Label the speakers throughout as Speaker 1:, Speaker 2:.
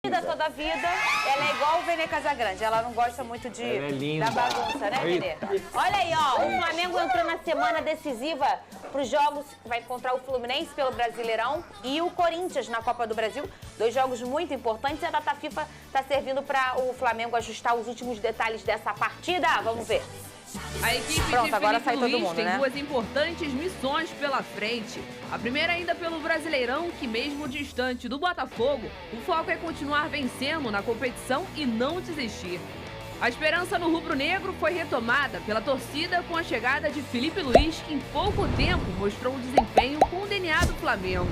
Speaker 1: Toda a vida, ela é igual o Vene Casagrande, ela não gosta muito da bagunça, né, Vene? Olha aí, ó, o Flamengo entrou na semana decisiva para os jogos que vai encontrar o Fluminense pelo Brasileirão e o Corinthians na Copa do Brasil. 2 jogos muito importantes e a data FIFA está servindo para o Flamengo ajustar os últimos detalhes dessa partida. Vamos ver.
Speaker 2: A equipe
Speaker 1: Pronto,
Speaker 2: de
Speaker 1: agora
Speaker 2: Felipe
Speaker 1: sai todo
Speaker 2: Luiz
Speaker 1: mundo,
Speaker 2: tem
Speaker 1: né?
Speaker 2: 2 importantes missões pela frente. A primeira ainda pelo Brasileirão, que mesmo distante do Botafogo, o foco é continuar vencendo na competição e não desistir. A esperança no rubro-negro foi retomada pela torcida com a chegada de Felipe Luiz, que em pouco tempo mostrou um desempenho com o DNA do Flamengo.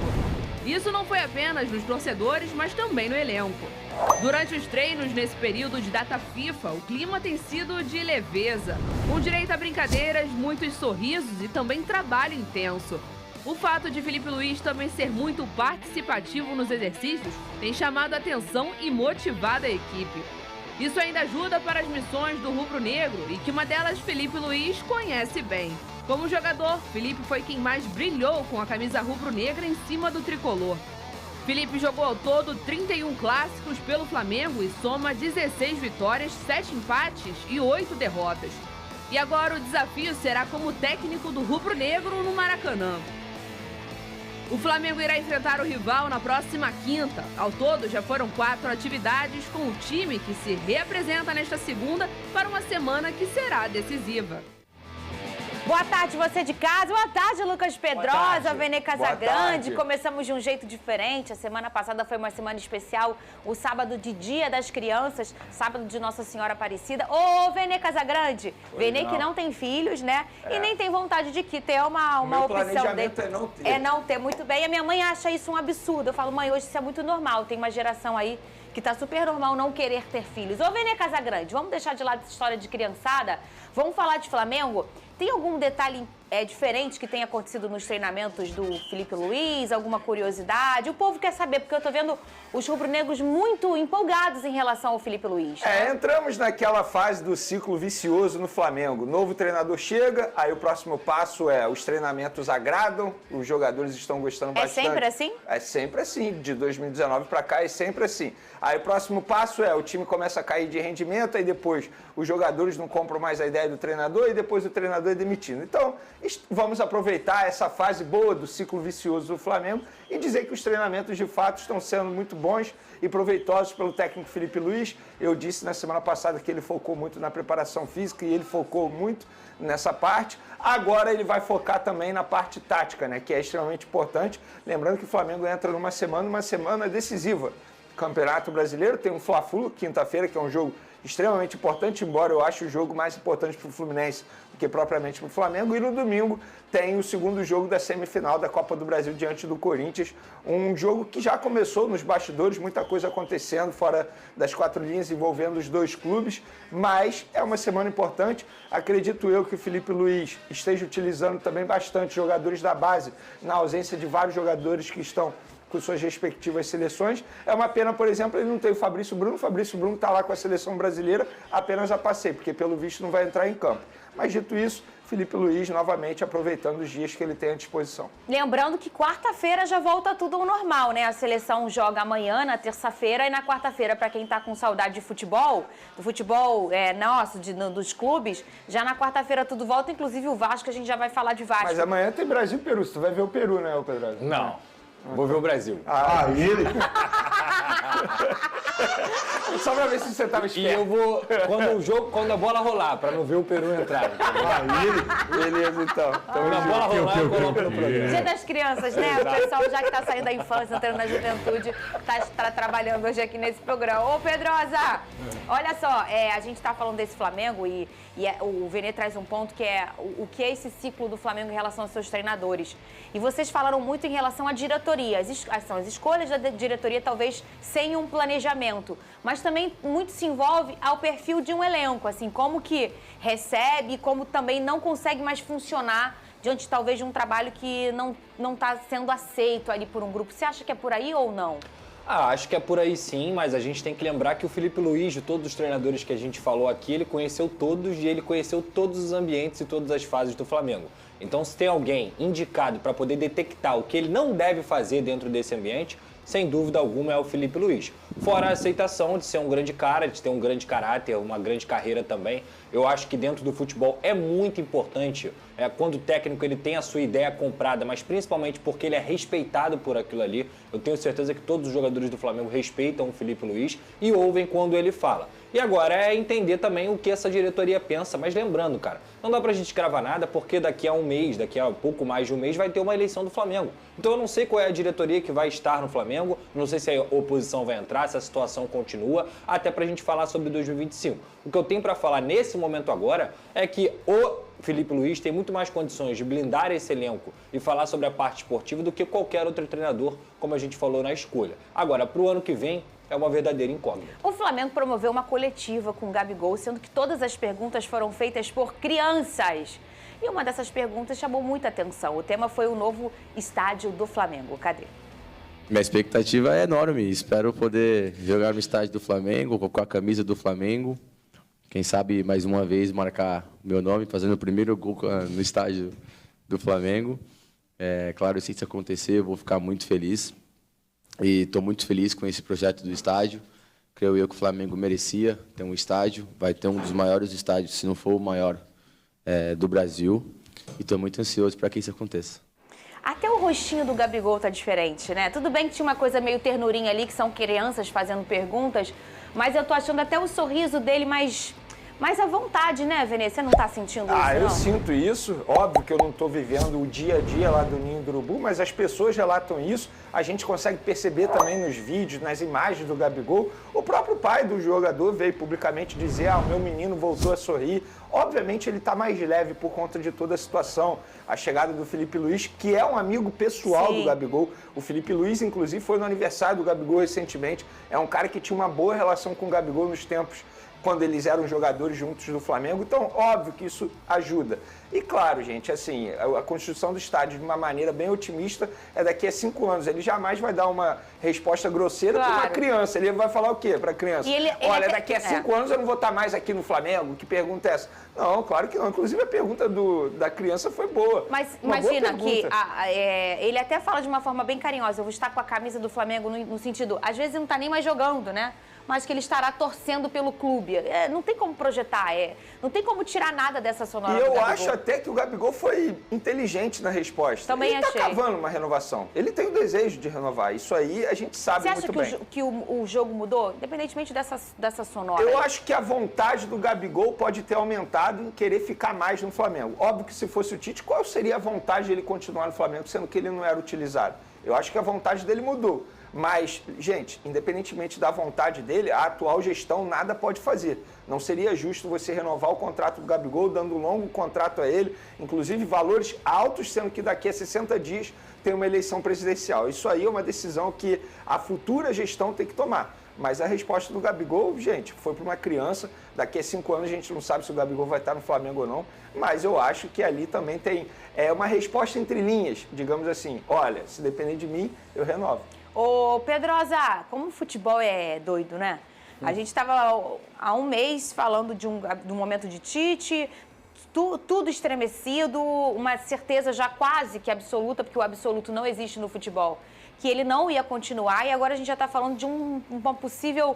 Speaker 2: Isso não foi apenas nos torcedores, mas também no elenco. Durante os treinos nesse período de data FIFA, o clima tem sido de leveza, com direito a brincadeiras, muitos sorrisos e também trabalho intenso. O fato de Felipe Luiz também ser muito participativo nos exercícios tem chamado a atenção e motivado a equipe. Isso ainda ajuda para as missões do rubro-negro e que uma delas Felipe Luiz conhece bem. Como jogador, Felipe foi quem mais brilhou com a camisa rubro-negra em cima do tricolor. Felipe jogou ao todo 31 clássicos pelo Flamengo e soma 16 vitórias, 7 empates e 8 derrotas. E agora o desafio será como técnico do rubro-negro no Maracanã. O Flamengo irá enfrentar o rival na próxima quinta. Ao todo, já foram 4 atividades com o time que se reapresenta nesta segunda para uma semana que será decisiva.
Speaker 1: Boa tarde, você de casa. Boa tarde, Lucas Pedrosa, Vene Casagrande. Começamos de um jeito diferente. A semana passada foi uma semana especial, o sábado de Dia das Crianças, sábado de Nossa Senhora Aparecida. Ô, Vene Casagrande, Vene que não tem filhos, né? E nem tem vontade de que ter uma opção dele. É não ter, muito bem. E a minha mãe acha isso um absurdo. Eu falo, mãe, hoje isso é muito normal. Tem uma geração aí que tá super normal não querer ter filhos. Ô, Vene Casagrande, vamos deixar de lado essa história de criançada? Vamos falar de Flamengo? Tem algum detalhe diferente que tenha acontecido nos treinamentos do Felipe Luiz? Alguma curiosidade? O povo quer saber, porque eu tô vendo os rubro-negros muito empolgados em relação ao Felipe Luiz. Né?
Speaker 3: Entramos naquela fase do ciclo vicioso no Flamengo. Novo treinador chega, aí o próximo passo os treinamentos agradam, os jogadores estão gostando bastante.
Speaker 1: É sempre assim?
Speaker 3: É sempre assim, de 2019 para cá é sempre assim. Aí o próximo passo o time começa a cair de rendimento, aí depois os jogadores não compram mais a ideia do treinador e depois o treinador é demitido. Então, vamos aproveitar essa fase boa do ciclo vicioso do Flamengo e dizer que os treinamentos de fato estão sendo muito bons e proveitosos pelo técnico Felipe Luiz. Eu disse na semana passada que ele focou muito na preparação física e ele focou muito nessa parte. Agora ele vai focar também na parte tática, né, que é extremamente importante. Lembrando que o Flamengo entra numa semana decisiva. Campeonato Brasileiro, tem um Fla-Flu, quinta-feira, que é um jogo extremamente importante, embora eu ache o jogo mais importante para o Fluminense do que propriamente para o Flamengo. E no domingo tem o segundo jogo da semifinal da Copa do Brasil diante do Corinthians. Um jogo que já começou nos bastidores, muita coisa acontecendo fora das 4 linhas envolvendo os 2 clubes, mas é uma semana importante. Acredito eu que o Felipe Luiz esteja utilizando também bastante jogadores da base, na ausência de vários jogadores que estão com suas respectivas seleções. É uma pena, por exemplo, ele não tem o Fabrício Bruno. O Fabrício Bruno está lá com a seleção brasileira apenas a passeio, porque pelo visto não vai entrar em campo. Mas dito isso, Felipe Luiz novamente aproveitando os dias que ele tem à disposição.
Speaker 1: Lembrando que quarta-feira já volta tudo ao normal, né? A seleção joga amanhã, na terça-feira, e na quarta-feira, para quem tá com saudade de futebol, do futebol nosso, dos clubes, já na quarta-feira tudo volta, inclusive o Vasco, a gente já vai falar de Vasco.
Speaker 3: Mas amanhã tem Brasil e Peru. Tu vai ver o Peru, né, Pedro?
Speaker 4: Não. Vou ver o Brasil.
Speaker 3: Ele? Só pra ver se você tava esperto.
Speaker 4: E eu vou, quando a bola rolar, pra não ver o Peru entrar.
Speaker 3: Beleza, então.
Speaker 4: Quando a bola rolar, eu coloco no programa.
Speaker 1: Dia das Crianças, né? O pessoal já que tá saindo da infância, entrando na juventude, tá trabalhando hoje aqui nesse programa. Ô, Pedrosa, olha só, a gente tá falando desse Flamengo e o Vene traz um ponto que é o que é esse ciclo do Flamengo em relação aos seus treinadores. E vocês falaram muito em relação à diretoria. As escolhas da diretoria talvez sem um planejamento, mas também muito se envolve ao perfil de um elenco, assim, como que recebe, como também não consegue mais funcionar diante talvez de um trabalho que não está sendo aceito ali por um grupo. Você acha que é por aí ou não?
Speaker 4: Acho que é por aí sim, mas a gente tem que lembrar que o Felipe Luiz, de todos os treinadores que a gente falou aqui, ele conheceu todos e ele conheceu todos os ambientes e todas as fases do Flamengo. Então, se tem alguém indicado para poder detectar o que ele não deve fazer dentro desse ambiente, sem dúvida alguma é o Felipe Luiz. Fora a aceitação de ser um grande cara, de ter um grande caráter, uma grande carreira também. Eu acho que dentro do futebol é muito importante quando o técnico ele tem a sua ideia comprada, mas principalmente porque ele é respeitado por aquilo ali. Eu tenho certeza que todos os jogadores do Flamengo respeitam o Felipe Luiz e ouvem quando ele fala. E agora é entender também o que essa diretoria pensa. Mas lembrando, cara, não dá pra gente cravar nada porque daqui a um mês, daqui a pouco mais de um mês, vai ter uma eleição do Flamengo. Então eu não sei qual é a diretoria que vai estar no Flamengo, não sei se a oposição vai entrar, se a situação continua, até pra gente falar sobre 2025. O que eu tenho pra falar nesse momento agora é que o Felipe Luiz tem muito mais condições de blindar esse elenco e falar sobre a parte esportiva do que qualquer outro treinador, como a gente falou na escolha. Agora, pro ano que vem, é uma verdadeira incógnita.
Speaker 1: O Flamengo promoveu uma coletiva com o Gabigol, sendo que todas as perguntas foram feitas por crianças. E uma dessas perguntas chamou muita atenção. O tema foi o novo estádio do Flamengo. Cadê?
Speaker 5: Minha expectativa é enorme. Espero poder jogar no estádio do Flamengo, com a camisa do Flamengo. Quem sabe, mais uma vez, marcar o meu nome, fazendo o primeiro gol no estádio do Flamengo. Claro, se isso acontecer, eu vou ficar muito feliz. E estou muito feliz com esse projeto do estádio. Creio eu que o Flamengo merecia ter um estádio. Vai ter um dos maiores estádios, se não for o maior, do Brasil. E estou muito ansioso para que isso aconteça.
Speaker 1: Até o rostinho do Gabigol tá diferente, né? Tudo bem que tinha uma coisa meio ternurinha ali, que são crianças fazendo perguntas, mas eu tô achando até o sorriso dele mais à vontade, né, Vene? Você não tá sentindo isso, não?
Speaker 3: Eu sinto isso. Óbvio que eu não tô vivendo o dia a dia lá do Ninho do Urubu, mas as pessoas relatam isso. A gente consegue perceber também nos vídeos, nas imagens do Gabigol. O próprio pai do jogador veio publicamente dizer: o meu menino voltou a sorrir. Obviamente ele está mais leve por conta de toda a situação. A chegada do Felipe Luiz, que é um amigo pessoal do Gabigol. O Felipe Luiz, inclusive, foi no aniversário do Gabigol recentemente. É um cara que tinha uma boa relação com o Gabigol nos tempos quando eles eram jogadores juntos do Flamengo. Então, óbvio que isso ajuda. E claro, gente, assim, a construção do estádio de uma maneira bem otimista é daqui a 5 anos. Ele jamais vai dar uma resposta grosseira para uma criança. Ele vai falar o quê para a criança? Olha, daqui a 5 anos eu não vou estar mais aqui no Flamengo? Que pergunta é essa? Não, claro que não. Inclusive a pergunta da criança foi boa.
Speaker 1: Mas imagina que ele até fala de uma forma bem carinhosa: eu vou estar com a camisa do Flamengo no sentido, às vezes não está nem mais jogando, né? Mas que ele estará torcendo pelo clube. Não tem como projetar, não tem como tirar nada dessa sonora.
Speaker 3: E eu acho até que o Gabigol foi inteligente na resposta.
Speaker 1: Também
Speaker 3: ele está cavando uma renovação. Ele tem o desejo de renovar. Isso aí a gente sabe muito bem.
Speaker 1: Você acha que o jogo mudou, independentemente dessa sonora?
Speaker 3: Eu acho que a vontade do Gabigol pode ter aumentado em querer ficar mais no Flamengo. Óbvio que se fosse o Tite, qual seria a vontade de ele continuar no Flamengo, sendo que ele não era utilizado? Eu acho que a vontade dele mudou. Mas, gente, independentemente da vontade dele, a atual gestão nada pode fazer. Não seria justo você renovar o contrato do Gabigol, dando um longo contrato a ele, inclusive valores altos, sendo que daqui a 60 dias tem uma eleição presidencial. Isso aí é uma decisão que a futura gestão tem que tomar. Mas a resposta do Gabigol, gente, foi para uma criança. Daqui a 5 anos a gente não sabe se o Gabigol vai estar no Flamengo ou não. Mas eu acho que ali também tem uma resposta entre linhas, digamos assim. Olha, se depender de mim, eu renovo.
Speaker 1: Ô, Pedrosa, como o futebol é doido, né? A gente estava há um mês falando de um momento de Tite, tudo estremecido, uma certeza já quase que absoluta, porque o absoluto não existe no futebol, que ele não ia continuar, e agora a gente já está falando de uma possível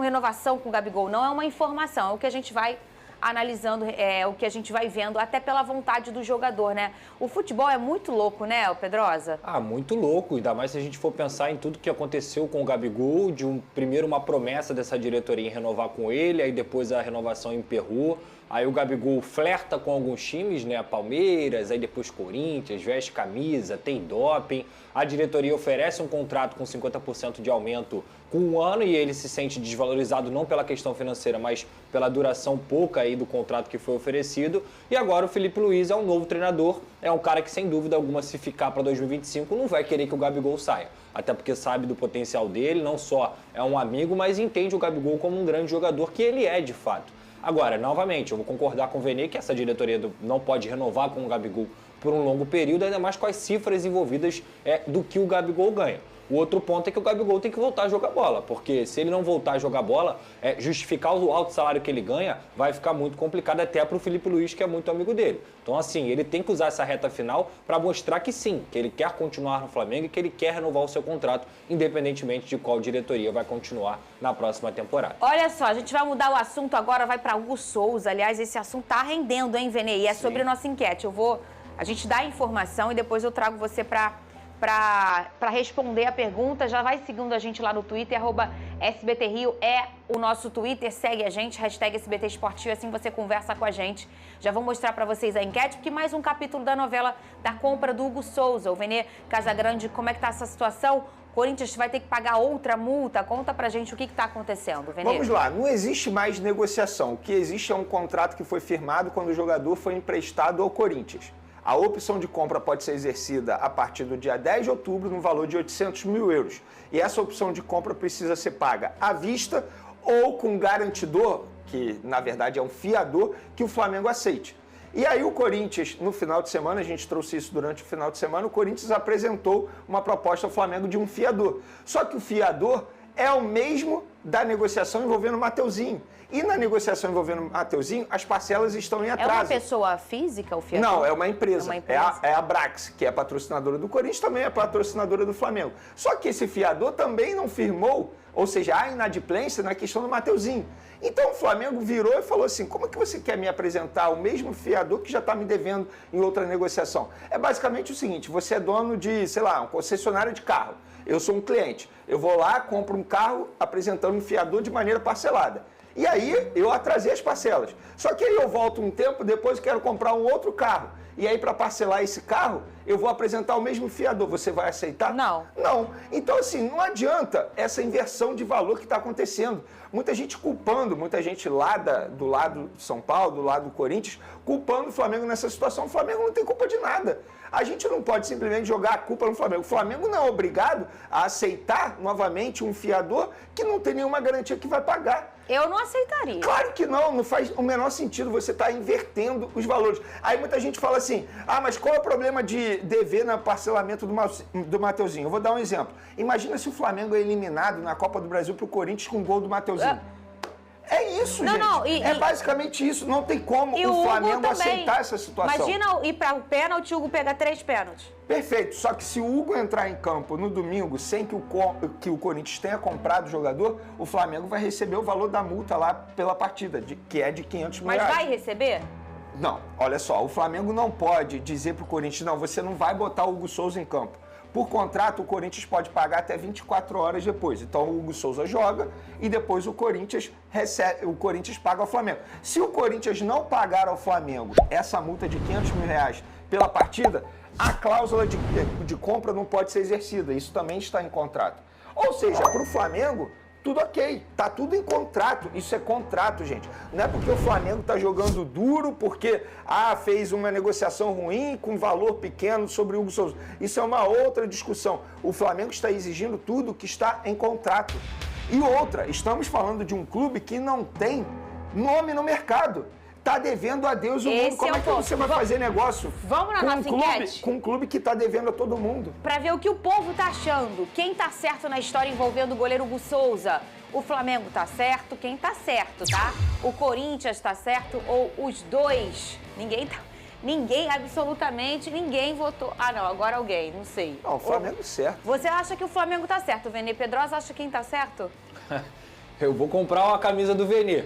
Speaker 1: renovação com o Gabigol. Não é uma informação, é o que a gente vai analisando, o que a gente vai vendo, até pela vontade do jogador, né? O futebol é muito louco, né, Pedrosa?
Speaker 4: Muito louco, ainda mais se a gente for pensar em tudo que aconteceu com o Gabigol, primeiro uma promessa dessa diretoria em renovar com ele, aí depois a renovação emperrou, aí o Gabigol flerta com alguns times, né, Palmeiras, aí depois Corinthians, veste camisa, tem doping, a diretoria oferece um contrato com 50% de aumento com 1 ano e ele se sente desvalorizado não pela questão financeira, mas pela duração pouca aí do contrato que foi oferecido. E agora o Felipe Luiz é um novo treinador, é um cara que sem dúvida alguma, se ficar para 2025, não vai querer que o Gabigol saia. Até porque sabe do potencial dele, não só é um amigo, mas entende o Gabigol como um grande jogador que ele é de fato. Agora, novamente, eu vou concordar com o Vene que essa diretoria não pode renovar com o Gabigol por um longo período, ainda mais com as cifras envolvidas do que o Gabigol ganha. O outro ponto é que o Gabigol tem que voltar a jogar bola, porque se ele não voltar a jogar bola, justificar o alto salário que ele ganha vai ficar muito complicado até para o Felipe Luiz, que é muito amigo dele. Então, assim, ele tem que usar essa reta final para mostrar que sim, que ele quer continuar no Flamengo e que ele quer renovar o seu contrato, independentemente de qual diretoria vai continuar na próxima temporada.
Speaker 1: Olha só, a gente vai mudar o assunto agora, vai para Hugo Souza. Aliás, esse assunto tá rendendo, hein, Vene? E é sobre a nossa enquete. A gente dá a informação e depois eu trago você para responder a pergunta. Já vai seguindo a gente lá no Twitter, @SBTRio é o nosso Twitter, segue a gente, #SBT Esportivo, assim você conversa com a gente. Já vou mostrar para vocês a enquete, porque mais um capítulo da novela da compra do Hugo Souza. O Vene Casagrande, como é que tá essa situação? O Corinthians vai ter que pagar outra multa? Conta pra gente o que tá acontecendo, Vene.
Speaker 3: Vamos lá, não existe mais negociação. O que existe é um contrato que foi firmado quando o jogador foi emprestado ao Corinthians. A opção de compra pode ser exercida a partir do dia 10 de outubro no valor de 800 mil euros. E essa opção de compra precisa ser paga à vista ou com garantidor, que na verdade é um fiador, que o Flamengo aceite. E aí o Corinthians, no final de semana, a gente trouxe isso durante o final de semana, o Corinthians apresentou uma proposta ao Flamengo de um fiador. Só que o fiador é o mesmo da negociação envolvendo o Mateuzinho. E na negociação envolvendo o Mateuzinho, as parcelas estão em atraso.
Speaker 1: É uma pessoa física, o fiador?
Speaker 3: Não, é uma empresa.
Speaker 1: É uma empresa.
Speaker 3: É a Brax, que é patrocinadora do Corinthians, também é patrocinadora do Flamengo. Só que esse fiador também não firmou, ou seja, há inadimplência na questão do Mateuzinho. Então o Flamengo virou e falou assim, como é que você quer me apresentar o mesmo fiador que já está me devendo em outra negociação? É basicamente o seguinte, você é dono de, sei lá, um concessionário de carro. Eu sou um cliente. Eu vou lá, compro um carro apresentando um fiador de maneira parcelada. E aí eu atrasei as parcelas. Só que aí eu volto um tempo, depois eu quero comprar um outro carro. E aí para parcelar esse carro, eu vou apresentar o mesmo fiador. Você vai aceitar?
Speaker 1: Não.
Speaker 3: Não. Então assim, não adianta essa inversão de valor que está acontecendo. Muita gente culpando, muita gente lá do lado de São Paulo, do lado do Corinthians, culpando o Flamengo nessa situação. O Flamengo não tem culpa de nada. A gente não pode simplesmente jogar a culpa no Flamengo. O Flamengo não é obrigado a aceitar novamente um fiador que não tem nenhuma garantia que vai pagar.
Speaker 1: Eu não aceitaria.
Speaker 3: Claro que não, não faz o menor sentido, você está invertendo os valores. Aí muita gente fala assim, mas qual é o problema de dever no parcelamento do Mateuzinho? Eu vou dar um exemplo. Imagina se o Flamengo é eliminado na Copa do Brasil para o Corinthians com o gol do Mateuzinho. É isso, gente. É basicamente isso. Não tem como o Flamengo aceitar essa situação.
Speaker 1: Imagina ir para o pênalti, o Hugo pega 3 pênaltis.
Speaker 3: Perfeito. Só que se o Hugo entrar em campo no domingo sem que o Corinthians tenha comprado o jogador, o Flamengo vai receber o valor da multa lá pela partida, que é de 500 mil reais.
Speaker 1: Mas vai receber?
Speaker 3: Não. Olha só, o Flamengo não pode dizer para o Corinthians, não, você não vai botar o Hugo Souza em campo. Por contrato, o Corinthians pode pagar até 24 horas depois. Então, o Hugo Souza joga e depois o Corinthians paga ao Flamengo. Se o Corinthians não pagar ao Flamengo essa multa de 500 mil reais pela partida, a cláusula de compra não pode ser exercida. Isso também está em contrato. Ou seja, para o Flamengo, tudo ok, tá tudo em contrato, isso é contrato, gente. Não é porque o Flamengo tá jogando duro, porque fez uma negociação ruim com valor pequeno sobre o Hugo Souza. Isso é uma outra discussão. O Flamengo está exigindo tudo que está em contrato. E outra, estamos falando de um clube que não tem nome no mercado. Tá devendo a Deus o mundo. Como é que você vai fazer negócio com um clube que tá devendo a todo mundo?
Speaker 1: Pra ver o que o povo tá achando. Quem tá certo na história envolvendo o goleiro Hugo Souza? O Flamengo tá certo? Quem tá certo, tá? O Corinthians tá certo ou os dois? Absolutamente ninguém votou. Não, agora alguém, não sei.
Speaker 3: Não, o Flamengo certo.
Speaker 1: Você acha que o Flamengo tá certo, Vene Pedrosa? Acha quem tá certo?
Speaker 4: Eu vou comprar uma camisa do Vene.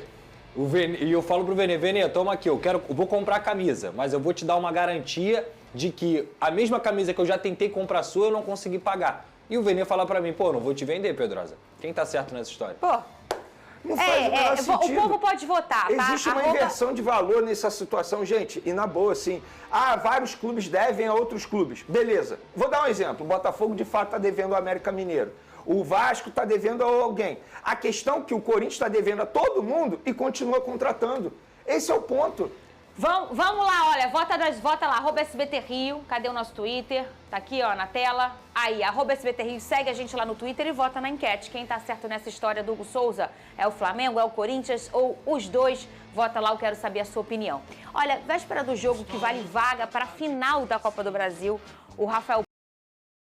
Speaker 4: E eu falo pro Vene, toma aqui, eu vou comprar a camisa, mas eu vou te dar uma garantia de que a mesma camisa que eu já tentei comprar sua, eu não consegui pagar. E o Vene fala pra mim, não vou te vender, Pedrosa. Quem tá certo nessa história?
Speaker 3: Não faz o menor sentido.
Speaker 1: O povo pode votar, tá?
Speaker 3: Existe uma inversão de valor nessa situação, gente, e na boa, assim, vários clubes devem a outros clubes. Beleza, vou dar um exemplo, o Botafogo de fato tá devendo ao América Mineiro. O Vasco está devendo a alguém. A questão é que o Corinthians está devendo a todo mundo e continua contratando. Esse é o ponto.
Speaker 1: Vamos lá, olha, vota lá, @SBTRio, cadê o nosso Twitter? Tá aqui, ó, na tela. Aí, @SBTRio, segue a gente lá no Twitter e vota na enquete. Quem tá certo nessa história do Hugo Souza? É o Flamengo, é o Corinthians ou os dois? Vota lá, eu quero saber a sua opinião. Olha, véspera do jogo que vale vaga para a final da Copa do Brasil, o Rafael